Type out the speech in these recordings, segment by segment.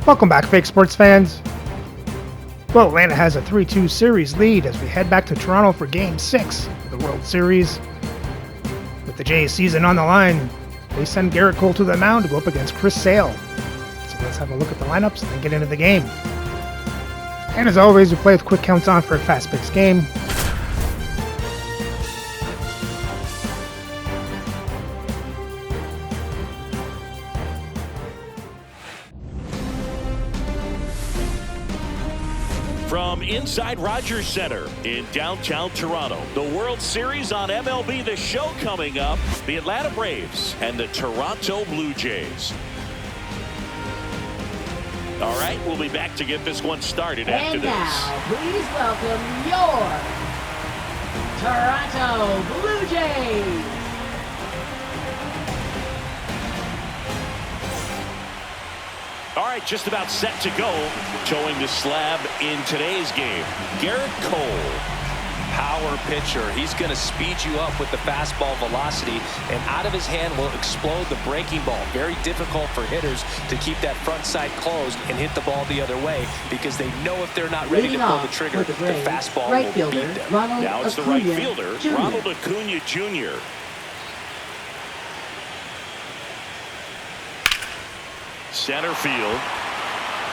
Welcome back, fake sports fans. Well, Atlanta has a 3-2 series lead as we head back to Toronto for Game 6 of the World Series. With the Jays season on the line, they send Garrett Cole to the mound to go up against Chris Sale. So let's have a look at the lineups and then get into the game. And as always, we play with quick counts on for a fast picks game. From inside Rogers Center in downtown Toronto, the World Series on MLB The Show coming up. The Atlanta Braves and the Toronto Blue Jays. All right, we'll be back to get this one started after this. And now, please welcome your Toronto Blue Jays. All right, just about set to go. Towing the slab in today's game, Garrett Cole. Power pitcher. He's going to speed you up with the fastball velocity, and out of his hand will explode the breaking ball. Very difficult for hitters to keep that front side closed and hit the ball the other way, because they know if they're not ready to pull the trigger, the fastball will beat them. Now it's the right fielder, Ronald Acuna Jr. Center field.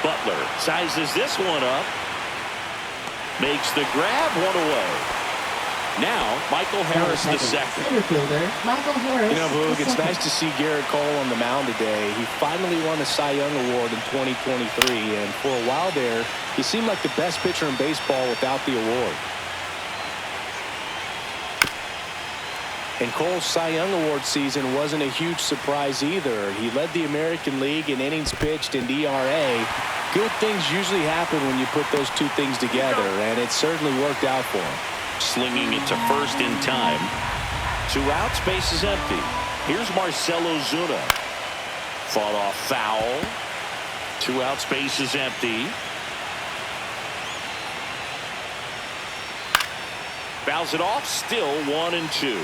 Butler sizes this one up. Makes the grab, one away. Now, Michael Harris the second. Center fielder, Michael Harris. You know, Boog, it's nice to see Garrett Cole on the mound today. He finally won the Cy Young Award in 2023, and for a while there, he seemed like the best pitcher in baseball without the award. And Cole's Cy Young Award season wasn't a huge surprise either. He led the American League in innings pitched and ERA. Good things usually happen when you put those two things together, and it certainly worked out for him. Slinging it to first in time. 2 outs, base is empty. Here's Marcell Ozuna. Fought off foul. 2 outs, base is empty. Fouls it off, still 1-2.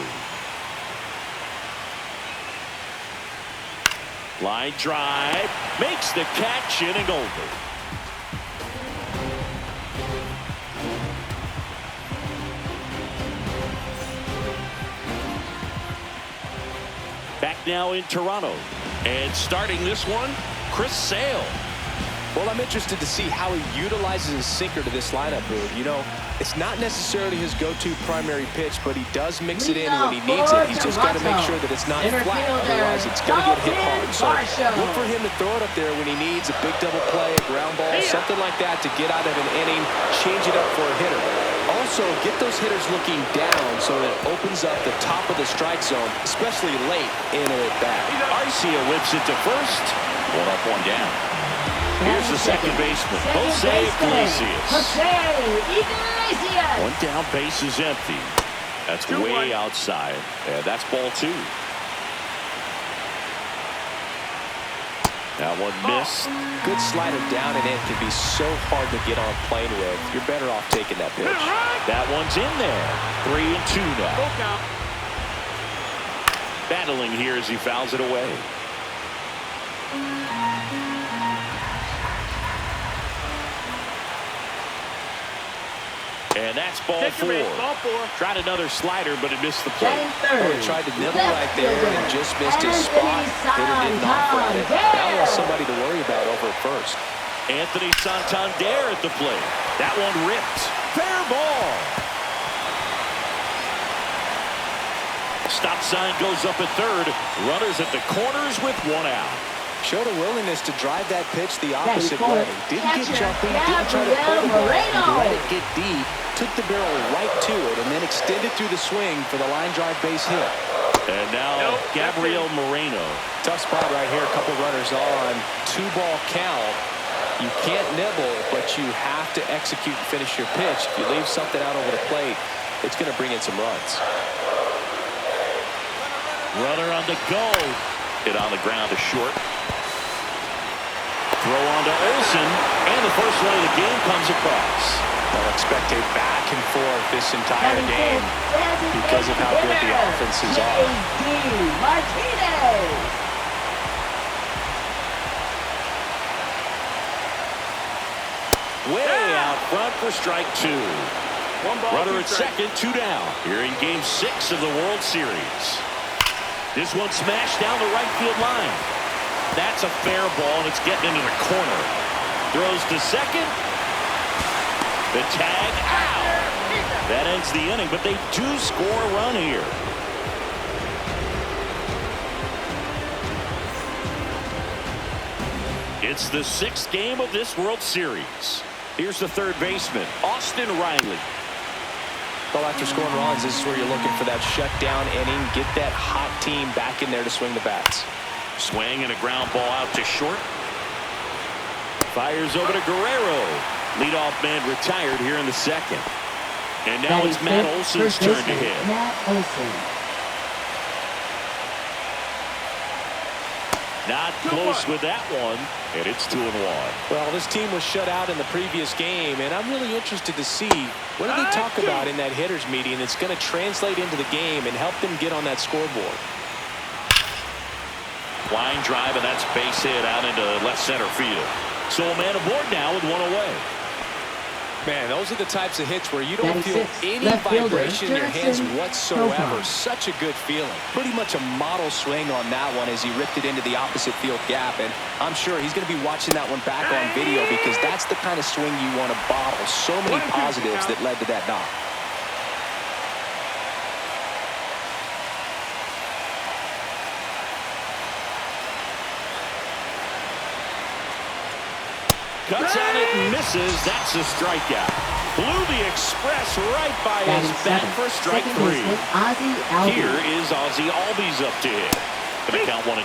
Line drive, makes the catch, inning over. Back now in Toronto, and starting this one, Chris Sale. Well, I'm interested to see how he utilizes his sinker to this lineup, Boog. You know, it's not necessarily his go-to primary pitch, but he does mix it in when he needs it. He's just got to make sure that it's not flat, otherwise it's going to get hit hard. So look for him to throw it up there when he needs a big double play, a ground ball, something like that to get out of an inning, change it up for a hitter. Also, get those hitters looking down so that it opens up the top of the strike zone, especially late in an at-bat. Arcia whips it to first. 1 up, 1 down. Here's the second baseman, Jose Iglesias. 1 down, base is empty. That's way outside. And that's ball 2. That one missed. Good slider down and in can be so hard to get on plane with. You're better off taking that pitch. That one's in there. 3-2 now. Battling here as he fouls it away. And that's ball 4. Tried another slider, but it missed the plate. He tried to nibble right there and just missed his spot. Hitter did not grab it. Now he has somebody to worry about over at first. Anthony Santander at the plate. That one ripped. Fair ball. Stop sign goes up at third. Runners at the corners with 1 out. Showed a willingness to drive that pitch the opposite way. Didn't get jumpy, didn't try to pull the ball. He let it get deep, took the barrel right to it, and then extended through the swing for the line drive base hit. And now Gabriel Moreno. Tough spot right here. A couple runners on. 2-ball count. You can't nibble, but you have to execute and finish your pitch. If you leave something out over the plate, it's going to bring in some runs. Runner on the go. Hit on the ground to short. Throw on to Olsen, and the first run of the game comes across. I'll expect a back and forth this entire game because of how good the offenses are. Way out front for strike 2. Runner at second, 2 down. Here in Game 6 of the World Series. This one smashed down the right field line. That's a fair ball, and it's getting into the corner. Throws to second. The tag out. That ends the inning, but they do score a run here. It's the 6th game of this World Series. Here's the third baseman, Austin Riley. Well, after scoring runs, this is where you're looking for that shutdown inning. Get that hot team back in there to swing the bats. Swing and a ground ball out to short. Fires over to Guerrero. Leadoff man retired here in the second. And now it's Matt Olson's turn to hit. Matt Olson. Not close with that one, and it's 2-1. Well, this team was shut out in the previous game, and I'm really interested to see what do they talk about in that hitters meeting that's going to translate into the game and help them get on that scoreboard. Line drive, and that's base hit out into left center field. So a man aboard now with 1 away. Man, those are the types of hits where you don't 96, feel any left fielder, vibration in your hands Jackson whatsoever. Profile. Such a good feeling. Pretty much a model swing on that one as he ripped it into the opposite field gap. And I'm sure he's going to be watching that one back on video because that's the kind of swing you want to bottle. So many positives that led to that knock. Cuts on it and misses. That's a strikeout. Blew the express right by his bat for strike 3. Here is Ozzie Albies up to hit. Gonna count 1-2.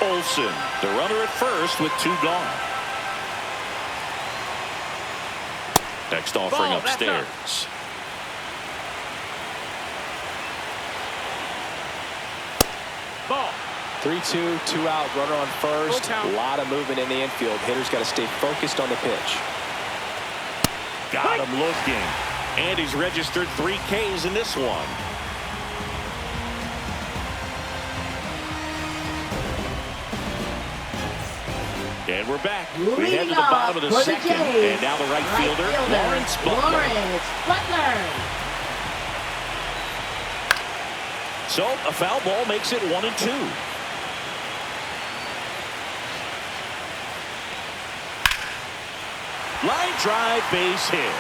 Olson, the runner at first with 2 gone. Next offering upstairs. 3-2, 2 out, runner on first. A lot of movement in the infield. Hitter's got to stay focused on the pitch. Got him looking. And he's registered 3 Ks in this one. And we're back. We head to the bottom of the second. And now the right fielder, Lawrence Butler. So a foul ball makes it 1-2. Line drive, base hit.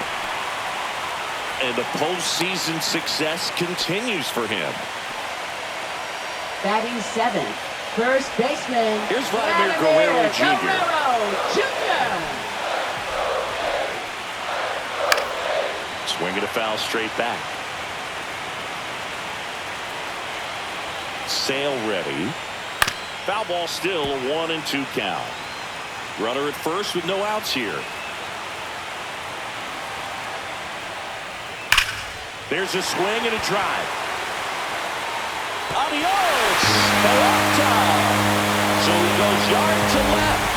And the postseason success continues for him. Batting 7th, first baseman. Here's Vladimir Guerrero Jr. Swinging a foul straight back. Sale ready. Foul ball still a 1-2 count. Runner at first with no outs here. There's a swing and a drive. Adios! Peralta! So he goes yard to left.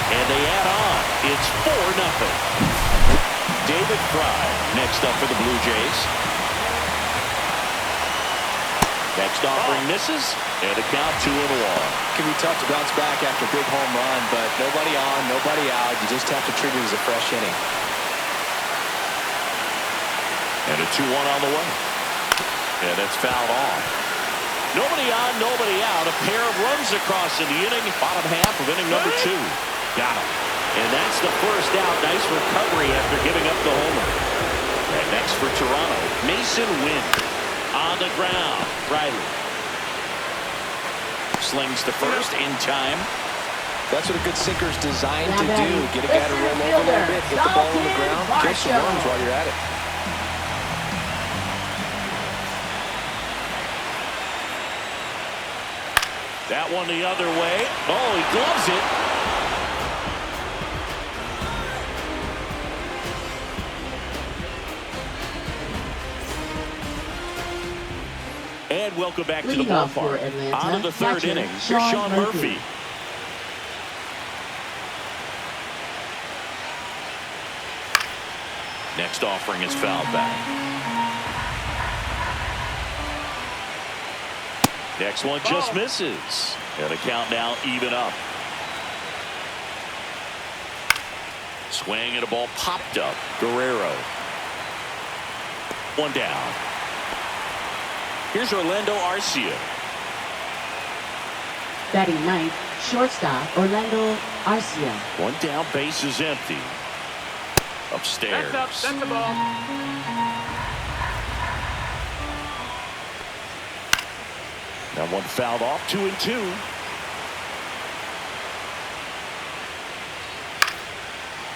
And they add on. It's 4-0. David Fry next up for the Blue Jays. Next offering misses. And a count 2-1. Can be tough to bounce back after a big home run, but nobody on, nobody out. You just have to treat it as a fresh inning. And a 2-1 on the way. And it's fouled off. Nobody on, nobody out. A pair of runs across in the inning. Bottom half of inning number 2. Got him. And that's the first out. Nice recovery after giving up the homer. And next for Toronto, Mason Wynn. On the ground, Riley. Slings to first in time. That's what a good sinker's designed to do. Get a guy to roll over a little bit, hit the ball on the ground, kill some runs while you're at it. That one the other way. Oh, he gloves it. And welcome back to the ballpark. On to the third inning. Here's Sean Murphy. Next offering is fouled back. Next one just misses. And the count now even up. Swing and a ball popped up. Guerrero. One down. Here's Orlando Arcia. Batting ninth, shortstop Orlando Arcia. One down, base is empty. Upstairs. That's the ball. Now one fouled off, 2-2.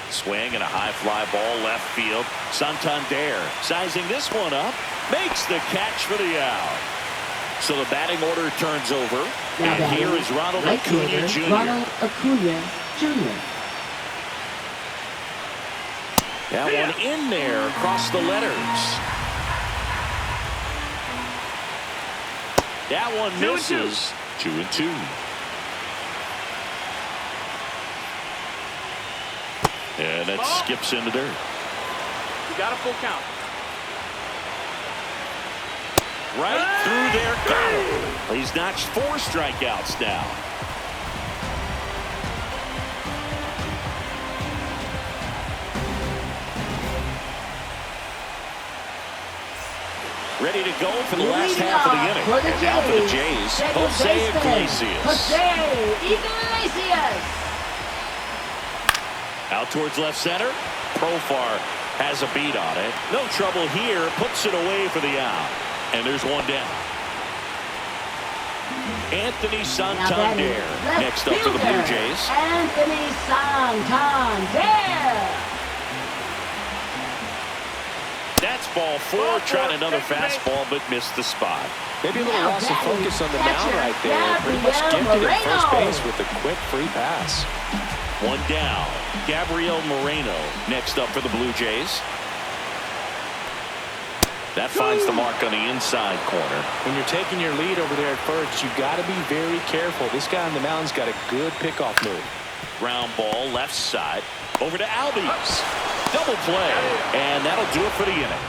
Swing and a high fly ball left field. Santander sizing this one up. Makes the catch for the out. So the batting order turns over. Now And here is Ronald right Acuna fielder, Jr. Ronald Acuna Jr. That one in there across the letters. That one misses. 2-2. And that skips into dirt. You got a full count. Right through there. Got him. He's notched 4 strikeouts now. Ready to go for the last half of the inning. For the And now for the Jays, Jays, Jose Iglesias. Jose Iglesias. Out towards left center. Profar has a beat on it. No trouble here. Puts it away for the out. And there's one down. Anthony Santander next up for the Blue Jays. Anthony Santander. That's ball 4. Tried another fastball but missed the spot. Maybe a little Now loss of batting focus on the mound catcher, right there. Pretty much Gabriel gifted at first Moreno. base with a quick free pass. One down. Gabriel Moreno next up for the Blue Jays. That finds the mark on the inside corner. When you're taking your lead over there at first, you've got to be very careful. This guy on the mound's got a good pickoff move. Ground ball left side. Over to Albies. Double play. And that'll do it for the inning.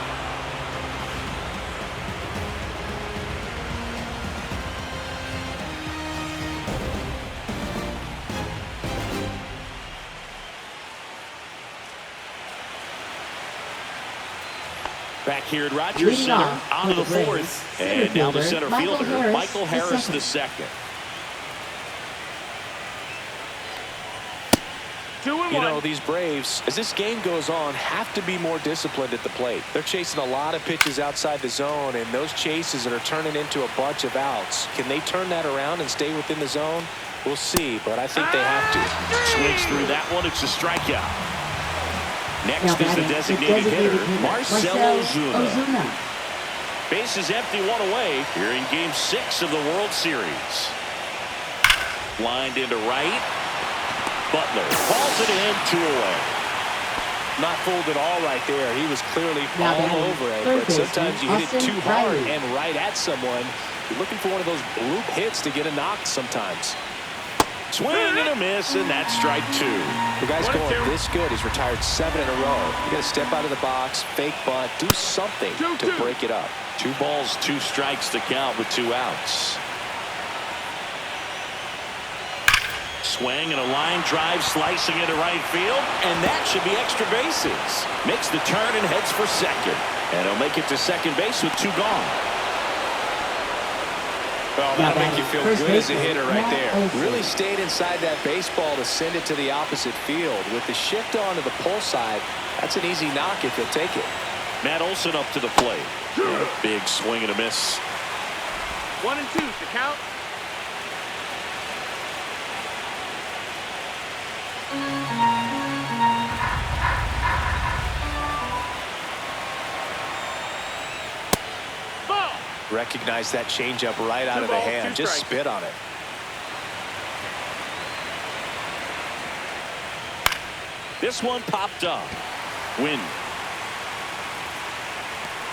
Back here at Rogers Leading Center, off on to the for the Braves, fourth. And now the center Michael fielder, Harris, Michael the Harris second. the second. 2-1. You know, these Braves, as this game goes on, have to be more disciplined at the plate. They're chasing a lot of pitches outside the zone, and those chases are turning into a bunch of outs. Can they turn that around and stay within the zone? We'll see, but I think they have to. Swings through that one. It's a strikeout. Next Now is the batting, designated hitter, Marcell Ozuna. Ozuna. Base is empty, one away here in Game 6 of the World Series. Lined into right. Butler calls it in, 2 away. Not fooled at all right there. He was clearly Now all batting, over it, third but sometimes you hit it baseman, too hard Austin and right at someone. You're looking for one of those bloop hits to get a knock sometimes. Swing and a miss, and that's strike 2. The guy's 1-2. going this good. He's retired 7 in a row. You got to step out of the box, fake bunt, do something to 2-2. break it up. 2 balls, 2 strikes to count with 2 outs. Swing and a line drive slicing into right field, and that should be extra bases. Makes the turn and heads for second. And he'll make it to second base with 2 gone. Well, that'll make you feel First good as a baseman, hitter right Matt there. Olson. Really stayed inside that baseball to send it to the opposite field. With the shift on to the pull side, that's an easy knock if he'll take it. Matt Olson up to the plate. And a big swing and a miss. 1-2 to count. Ball. Recognize that changeup right out 2 of the balls, hand. 2 Just strikes. spit on it. This one popped up. Win.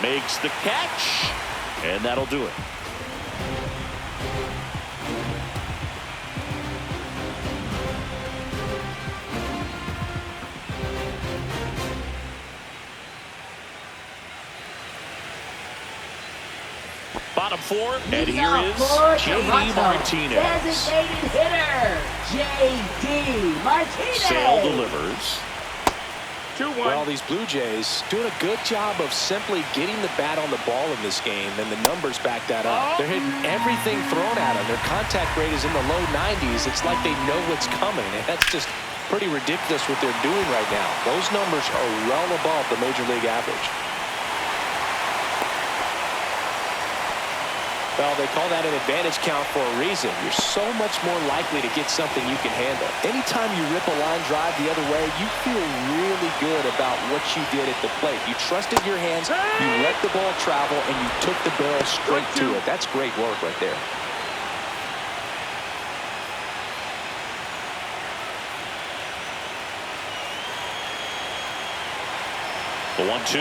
Makes the catch. And that'll do it. Bottom bottom four, and Leading here off is for J.D. Toronto, Martinez. designated hitter, J.D. Martinez. Sale delivers. 2-1. Well, these Blue Jays doing a good job of simply getting the bat on the ball in this game, and the numbers back that up. They're hitting everything thrown at them. Their contact rate is in the low 90s. It's like they know what's coming, and that's just pretty ridiculous what they're doing right now. Those numbers are well above the Major League average. Well, they call that an advantage count for a reason. You're so much more likely to get something you can handle. Anytime you rip a line drive the other way, you feel really good about what you did at the plate. You trusted your hands, you let the ball travel, and you took the barrel straight to it. That's great work right there. The 1-2.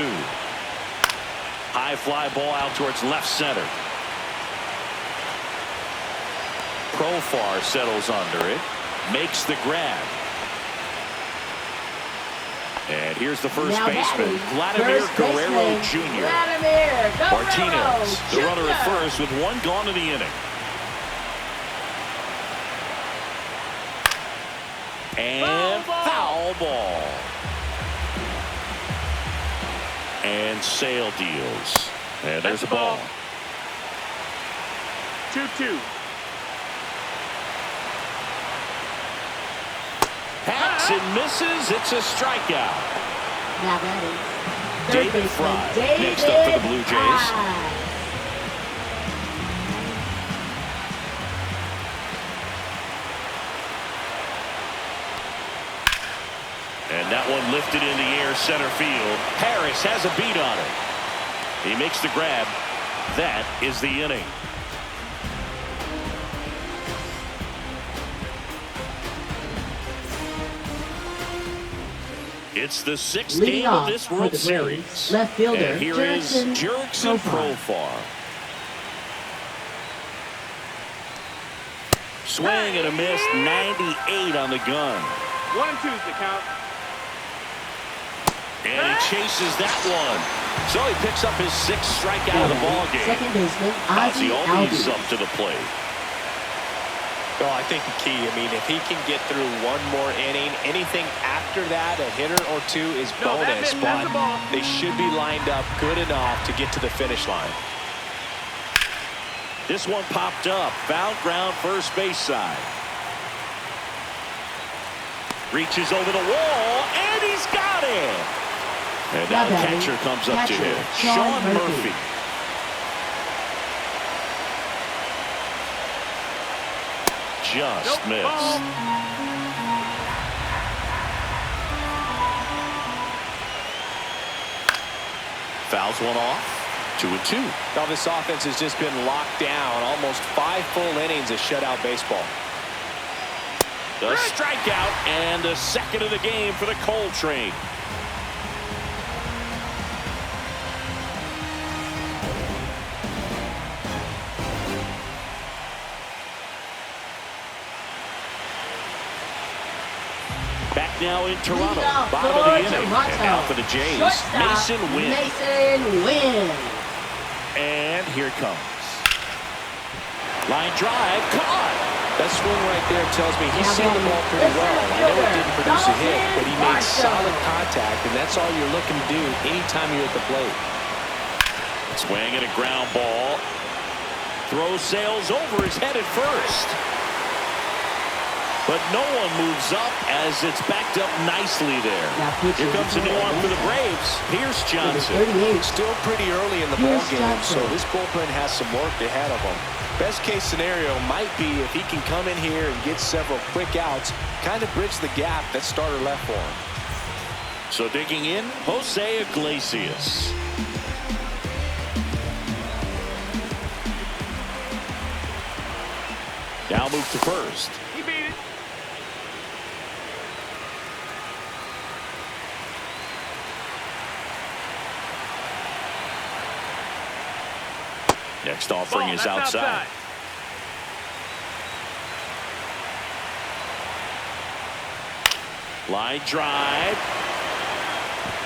High fly ball out towards left center. Profar settles under it, makes the grab. And here's the first Now baseman, batting, Vladimir first Guerrero baseman, Jr. Vladimir Guerrero Martinez, the Jr. runner at first with one gone in the inning. And foul ball. And Sale deals. And there's a ball. 2-2. Hacks and misses. It's a strikeout. Now batting, third David baseman, Fry David next up for the Blue Jays. Fry. And that one lifted in the air center field. Harris has a beat on it. He makes the grab. That is the inning. It's the sixth Leading game of off this for World the Series. Braves, left fielder, And here is Jurickson Profar. Swing and a miss, 98 on the gun. 1-2's the count. And he chases that one. So he picks up his sixth strikeout of the ball game. Second baseman, Ozzie Ozzie Albies Albies. up to the plate. Well, I think the key, if he can get through one more inning, anything after that, a hitter or two is No, that bonus, didn't mess the ball. but they should be lined up good enough to get to the finish line. This one popped up. Foul ground first base side. Reaches over the wall, and he's got it. And now the catcher comes up to him. Sean Murphy. Just missed. Ball. Fouls one off. 2-2. Now this offense has just been locked down. Almost 5 full innings of shutout baseball. The strikeout and the second of the game for the Coltrane. Back now in Toronto, bottom of the inning. And now for the Jays, Mason Wynn. Mason Wynn. And here it comes. Line drive, caught. That swing right there tells me he's seen the ball pretty well. I know it didn't produce a hit, but he made solid contact, and that's all you're looking to do anytime you're at the plate. Swing and a ground ball. Throw sails over his head at first. But no one moves up as it's backed up nicely there. Here comes a new one for the Braves. Pierce Johnson. Still pretty early in the ballgame, so this bullpen has some work ahead of him. Best case scenario might be if he can come in here and get several quick outs, kind of bridge the gap that starter left for him. So digging in, Jose Iglesias. Now move to first. He beat it. Next offering is That's outside. Line drive.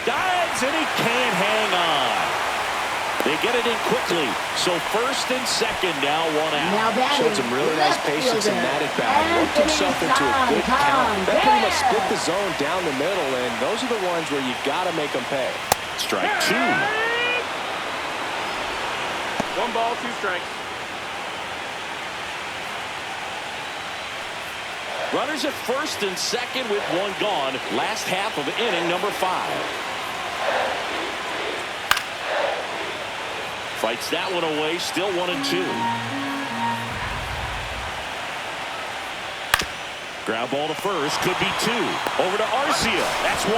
Dives and he can't hang on. They get it in quickly. So first and second now, one out. Now batting. Showed some really nice patience in that at bat. Worked himself into a good count. That pretty much split the zone down the middle, and those are the ones where you got to make them pay. Strike two. 1 ball, 2 strikes. Runners at first and second with one gone. Last half of inning number 5. Fights that one away. Still 1-2. Ground ball to first. Could be 2. Over to Arcia. That's 1.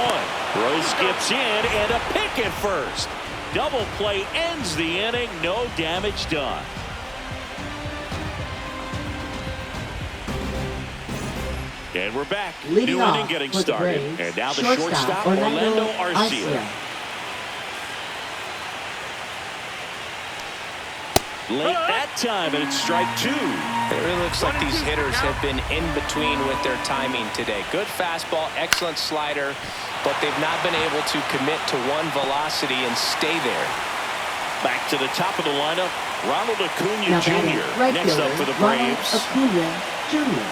Rose skips in and a pick at first. Double play ends the inning. No damage done. And we're back. Leading New off inning getting for the started. Braves, And now the shortstop, shortstop, Orlando Arcia. Late that time, and it's strike 2. It really looks like these hitters have been in between with their timing today. Good fastball, excellent slider, but they've not been able to commit to one velocity and stay there. Back to the top of the lineup, Ronald Now Acuna batting, Jr. right Next up fielder, for the Ronald Braves. Acuna Jr.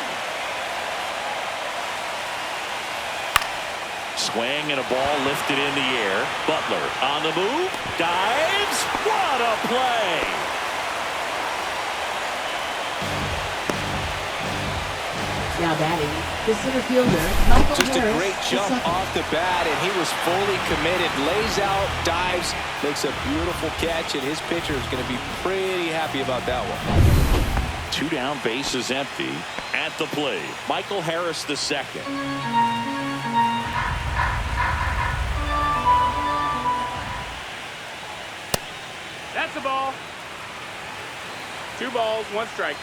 Swing and a ball lifted in the air. Butler on the move, dives. What a play! Now batting, the center fielder, Michael Just a Harris, great the jump second. off the bat, and he was fully committed. Lays out, dives, makes a beautiful catch, and his pitcher is going to be pretty happy about that one. 2 down, bases empty. At the plate, Michael Harris the second. That's a ball. 2 balls, 1 strike.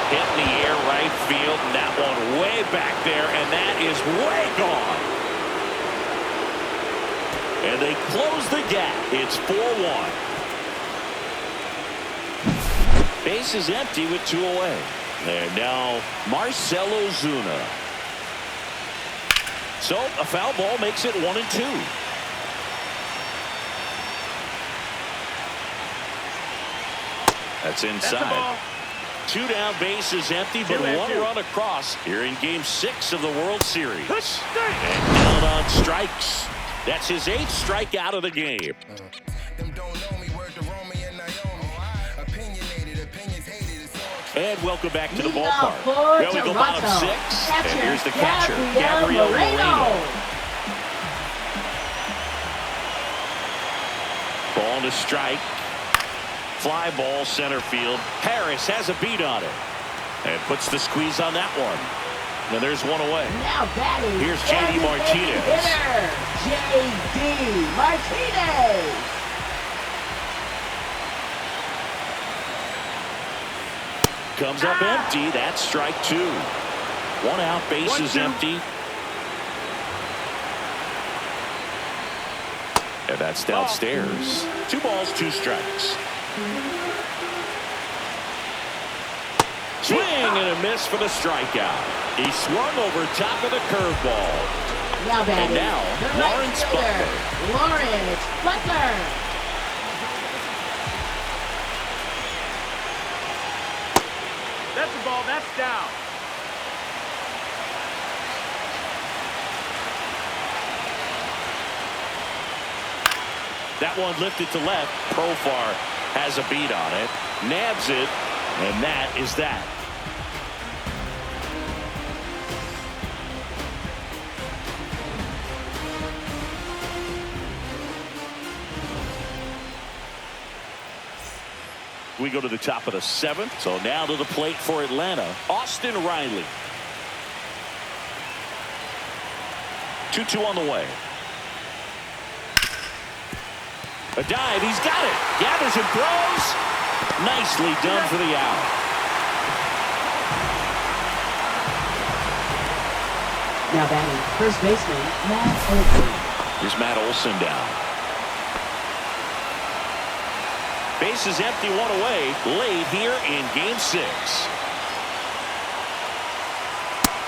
Hit in the air right field, and that one way back there, and that is way gone. And they close the gap. It's 4-1. Base is empty with 2 away. And now Marcell Ozuna. So a foul ball makes it 1-2. That's That's a inside. ball. 2 down, base is empty, but 1 run across here in Game 6 of the World Series. And down on strikes. That's his 8th strikeout of the game. And welcome back to the Leading off ballpark. for There we go, bottom Toronto. 6. Catcher, And here's the catcher, Gabriel Gabriel Moreno. Ball to strike. Fly ball center field. Harris has a beat on it. And puts the squeeze on that one. And there's 1 away. Now batting, Here's J.D. designated Martinez. hitter, J.D. Martinez. Comes up empty. That's strike 2. 1 out, base is 1-2. empty. And that's downstairs. 2 balls, 2 strikes. Swing and a miss for the strikeout. He swung over top of the curveball. Now batting, And now, the right Lawrence fielder, Lawrence Butler. That's a ball. That's down. That one lifted to left. Profar has a beat on it. Nabs it. And that is that. We go to the top of the 7th. So now to the plate for Atlanta, Austin Riley. 2-2 on the way. A dive, he's got it. Gathers and throws. Nicely done for the out. Now batting, first baseman, Matt Olson. Here's Matt Olson down. Base is empty, 1 away. Late here in Game 6.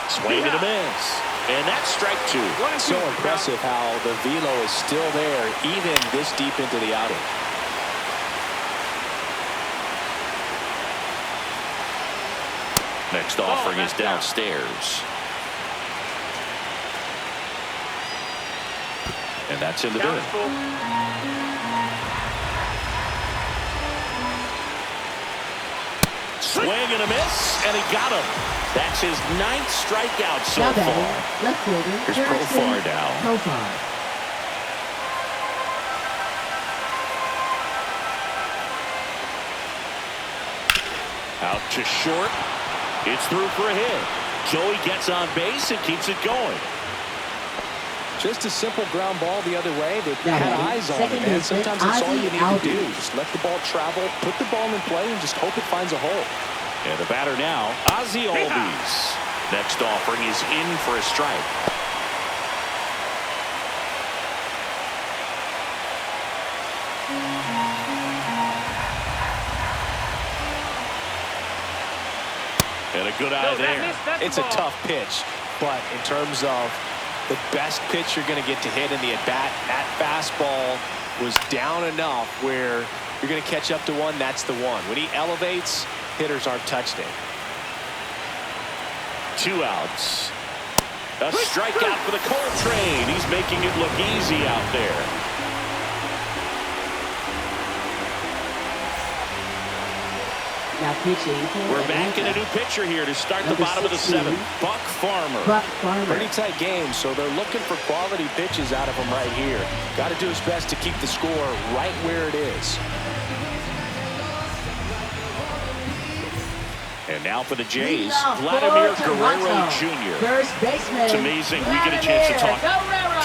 Swing and a miss. And that's strike 2. So impressive how the velo is still there even this deep into the outing. Next offering is downstairs. And that's in the dirt. Swing and a miss, and he got him. That's his 9th strikeout so Now far. batting, left fielder, Here's Harrison Profar now. Profar. Out to short. It's through for a hit. Joey gets on base and keeps it going. Just a simple ground ball the other way. They've Now had batting, eyes on second it, man. baseman, Sometimes that's all you need to do. Aldi. Just let the ball travel, put the ball in play, and just hope it finds a hole. And the batter now, Ozzie Albies. Next offering is in for a strike. And a good eye there. It's a tough pitch, but in terms of the best pitch you're going to get to hit in the at-bat, that fastball was down enough where you're going to catch up to one. That's the one. When he elevates, hitters aren't touched it. 2 outs. A strikeout for the Coltrane. He's making it look easy out there. Now pitching. We're back in a new pitcher here to start the bottom of the 7th. Buck Farmer. Buck Farmer. Pretty tight game, so they're looking for quality pitches out of him right here. Got to do his best to keep the score right where it is. And now for the Jays, Vladimir Guerrero Jr. First baseman. It's amazing. We get a chance to talk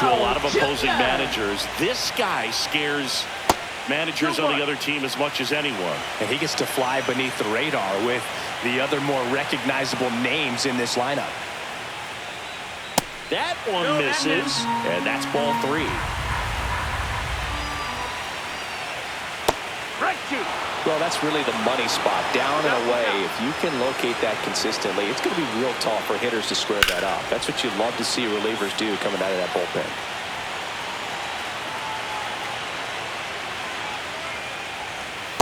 to a lot of opposing managers. This guy scares managers on the other team as much as anyone. And he gets to fly beneath the radar with the other more recognizable names in this lineup. That one misses, and that's ball 3. Well, that's really the money spot, down and away. If you can locate that consistently, it's going to be real tough for hitters to square that up. That's what you'd love to see relievers do coming out of that bullpen.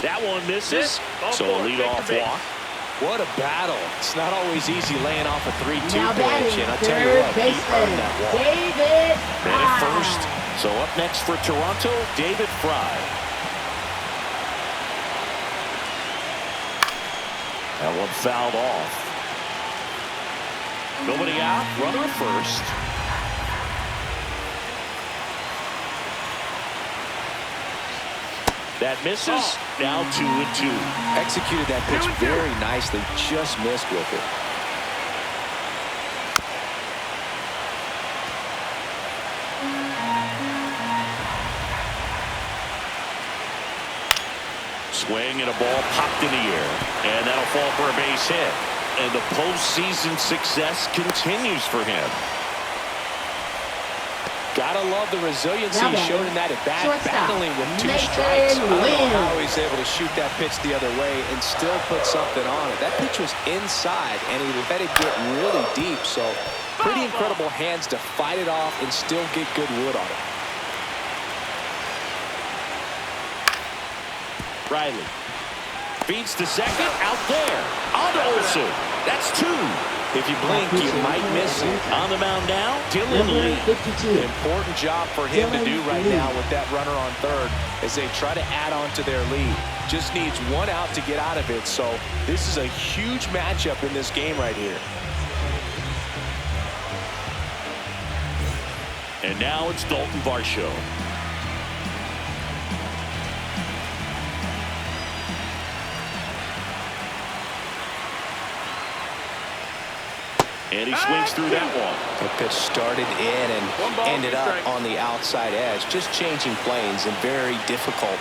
That one misses, so a leadoff walk. What a battle. It's not always easy laying off a 3-2 Now pitch, and I'll tell you third what, he earned that walk. David Man at first. So up next for Toronto, David Fry. That one fouled off. Nobody out, runner at first. That misses. Now 2-2. Executed that pitch very nicely, just missed with it. Swing and a ball popped in the air, and that'll fall for a base hit. And the postseason success continues for him. Gotta love the resiliency he showed in that at-bat, battling with 2 Nathan strikes. I don't know Lynn. how he's able to shoot that pitch the other way and still put something on it. That pitch was inside, and he let it get really deep, so pretty incredible hands to fight it off and still get good wood on it. Riley feeds to second, out there. On to Olsen. That's 2. If you blink, you might miss it. On the mound now, Dylan Lee. 52. Important job for him to do right now with that runner on third as they try to add on to their lead. Just needs 1 out to get out of it, so this is a huge matchup in this game right here. And now it's Dalton Varsho. And he swings through that one. The pitch started in and ended up on the outside edge. Just changing planes and very difficult,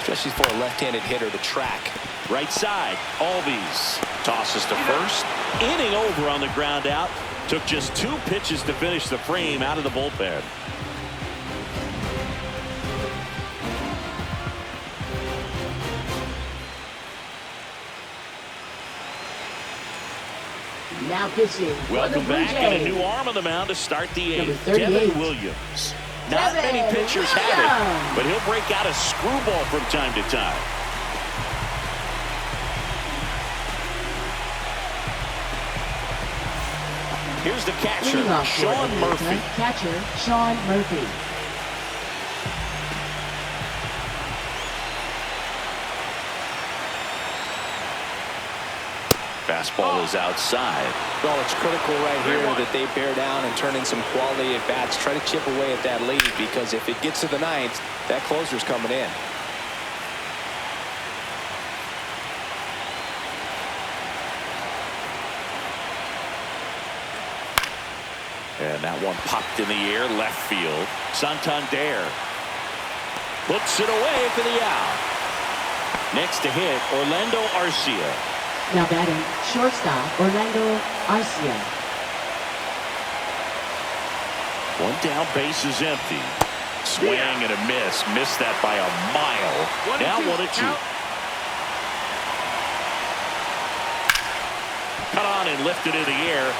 especially for a left-handed hitter to track. Right side, Albies tosses to first. Inning over on the ground out. Took just 2 pitches to finish the frame out of the bullpen. Now pitching. Welcome back, and a new arm on the mound to start the eighth. Devin Williams. Not many pitchers have it, but he'll break out a screwball from time to time. Here's the catcher, Sean Murphy. Catcher, Sean Murphy. Fastball is outside. Well, it's critical right here that they bear down and turn in some quality at bats. Try to chip away at that lead, because if it gets to the ninth, that closer's coming in. And that one popped in the air, left field. Santander puts it away for the out. Next to hit, Orlando Arcia. Now batting, shortstop, Orlando Arcia. One down, base is empty. Swing and a miss. Missed that by a mile. Now 1-2. Cut on and lifted in the air.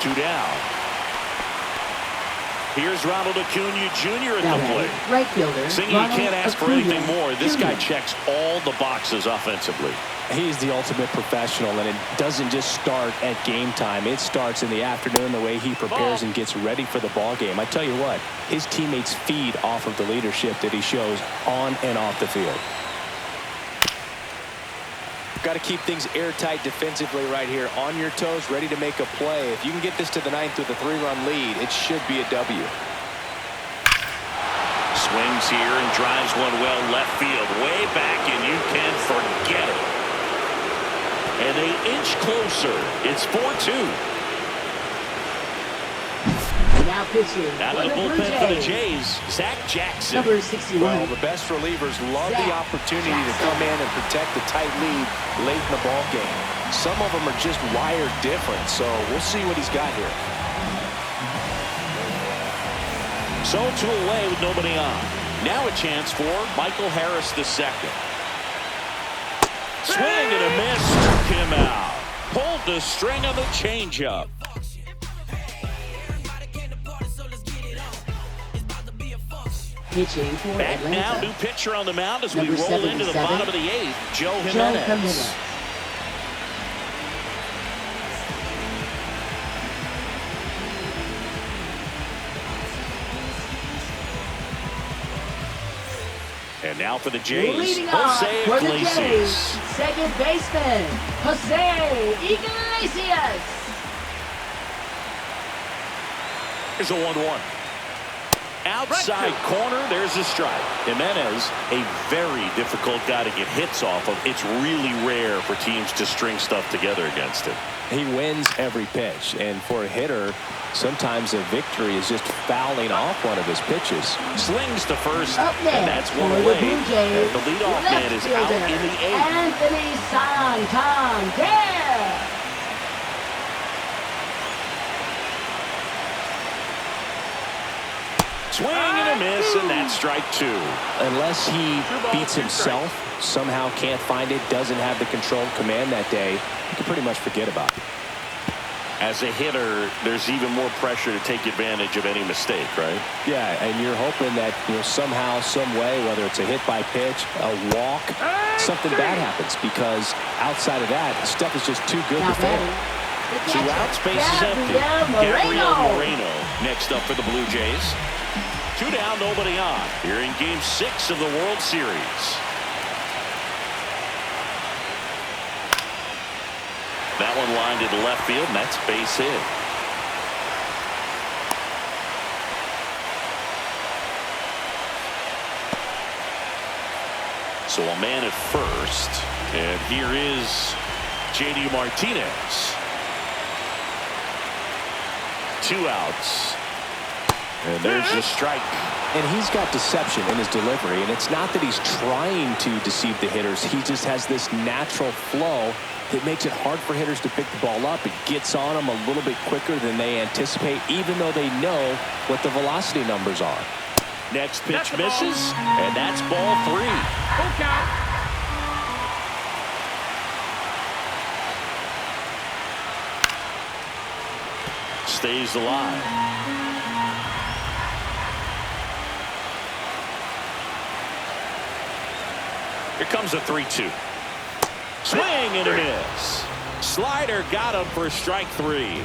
2 down. Here's Ronald Acuna Jr. at the plate. Right fielder. Saying you can't ask for anything more. This guy checks all the boxes offensively. He's the ultimate professional, and it doesn't just start at game time. It starts in the afternoon, the way he prepares and gets ready for the ball game. I tell you what, his teammates feed off of the leadership that he shows on and off the field. Got to keep things airtight defensively right here. On your toes, ready to make a play. If you can get this to the ninth with a 3-run lead, it should be a W. Swings here and drives one well left field. Way back, and you can forget it. And they inch closer. It's 4-2. Now pitching. Out of the bullpen for the Jays, Zach Jackson. Number 61. Well, the best relievers love the opportunity to come in and protect the tight lead late in the ball game. Some of them are just wired different, so we'll see what he's got here. So 2 away with nobody on. Now a chance for Michael Harris II. Swing and a miss, struck him out. Pulled the string on the changeup. Pitching for Back Atlanta. now, new pitcher on the mound as Number we roll into the 77, bottom of the 8th, Joe Joe Jimenez. Jimenez. And now for the Jays, Leading off Jose for the Iglesias. Jays, second baseman, Jose Iglesias. Here's a 1-1. Outside corner, there's a strike. Jimenez, a very difficult guy to get hits off of. It's really rare for teams to string stuff together against him. He wins every pitch, and for a hitter, sometimes a victory is just fouling off one of his pitches. Slings to first, Up next, and that's one for the away. Blue Jays, And the leadoff man is out fielder, in the 8th. Anthony Santander. Swing and a miss, and that's strike 2. Unless he beats himself, somehow can't find it, doesn't have the controlled command that day, you can pretty much forget about it. As a hitter, there's even more pressure to take advantage of any mistake, right? Yeah, and you're hoping that, somehow, some way, whether it's a hit by pitch, a walk, something bad happens, because outside of that, stuff is just too good to fail. 2 outs, base is empty. Gabriel Moreno next up for the Blue Jays. 2 down, nobody on. Here in Game 6 of the World Series. That one lined into left field, and that's base hit. So a man at first, and here is J.D. Martinez. 2 outs. And there's the strike. And he's got deception in his delivery, and it's not that he's trying to deceive the hitters. He just has this natural flow that makes it hard for hitters to pick the ball up. It gets on them a little bit quicker than they anticipate, even though they know what the velocity numbers are. Next pitch misses, and that's ball 3. Full count. stays alive. Here comes a 3-2. Swing and a miss. Slider got him for strike 3.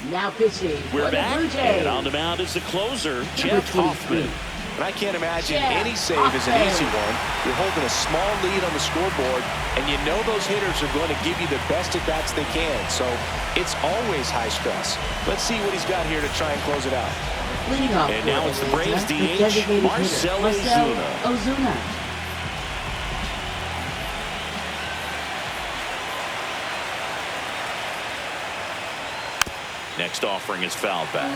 Now pitching. We're for the back, Blue Jays. and on the mound is the closer, Number Jeff 23. Hoffman. And I can't imagine Yeah, any save is an easy one. You're holding a small lead on the scoreboard, and you know those hitters are going to give you the best at-bats they can. So it's always high stress. Let's see what he's got here to try and close it out. Leading off And for now it's the Atlanta, Braves DH, designated Marcell hitter, Ozuna. Next offering is fouled back.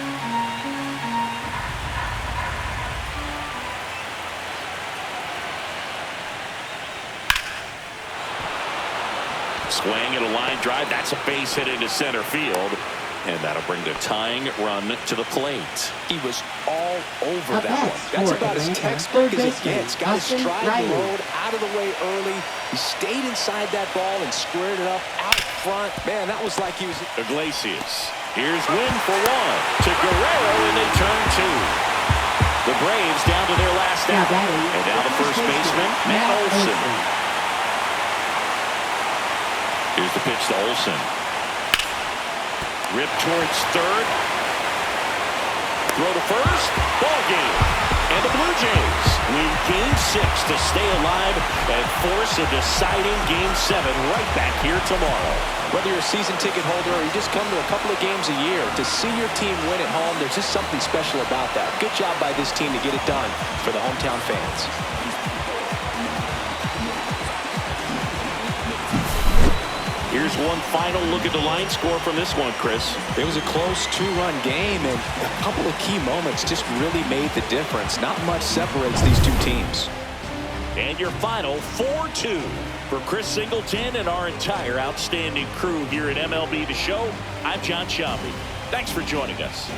Swing and a line drive. That's a base hit into center field. And that'll bring the tying run to the plate. He was all over Up that one. next That's for about as Atlanta, textbook third as it baseman, gets. Got his Austin stride Riley. load out of the way early. He stayed inside that ball and squared it up out front. Man, that was like he was... Iglesias. Here's win for 1 to Guerrero, and they turn 2. The Braves down to their last Now out. batting, And now the first baseman, Matt Olson. Here's the pitch to Olson. Ripped towards third. Throw to first. Ball game. And the Blue Jays win Game 6 to stay alive and force a deciding Game 7 right back here tomorrow. Whether you're a season ticket holder or you just come to a couple of games a year, to see your team win at home, there's just something special about that. Good job by this team to get it done for the hometown fans. Here's one final look at the line score from this one, Chris. It was a close 2-run game, and a couple of key moments just really made the difference. Not much separates these two teams. And your final 4-2 for Chris Singleton and our entire outstanding crew here at MLB The Show. I'm John Shelby. Thanks for joining us.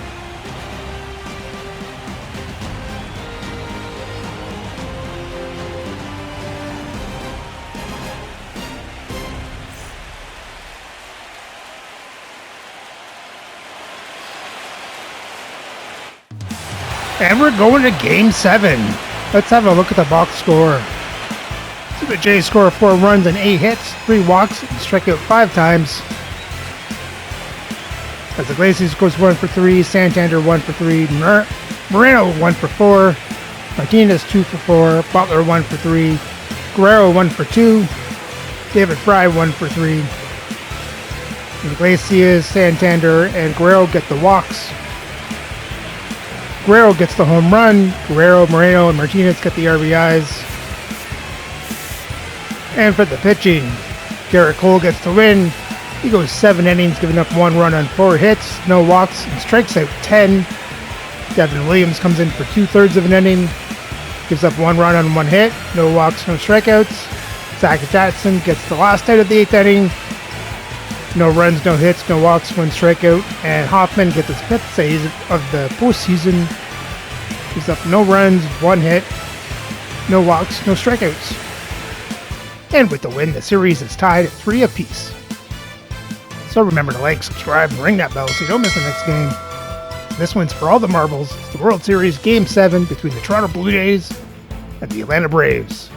And we're going to Game 7. Let's have a look at the box score. So the Jays score 4 runs and 8 hits, 3 walks, and strike out 5 times. As Iglesias goes 1 for 3, Santander 1 for 3, Moreno 1 for 4, Martinez 2 for 4, Butler 1 for 3, Guerrero 1 for 2, David Fry 1 for 3. Iglesias, Santander, and Guerrero get the walks. Guerrero gets the home run. Guerrero, Moreno, and Martinez get the RBIs. And for the pitching, Garrett Cole gets the win. He goes 7 innings, giving up 1 run on 4 hits, no walks, and strikes out 10. Devin Williams comes in for 2/3 of an inning, gives up 1 run on 1 hit, no walks, no strikeouts. Zach Jackson gets the last out of the 8th inning. No runs, no hits, no walks, 1 strikeout. And Hoffman gets his 5th save of the postseason. Gives up no runs, 1 hit, no walks, no strikeouts. And with the win, the series is tied at 3 apiece. So remember to like, subscribe, and ring that bell so you don't miss the next game. This one's for all the marbles. It's the World Series Game 7 between the Toronto Blue Jays and the Atlanta Braves.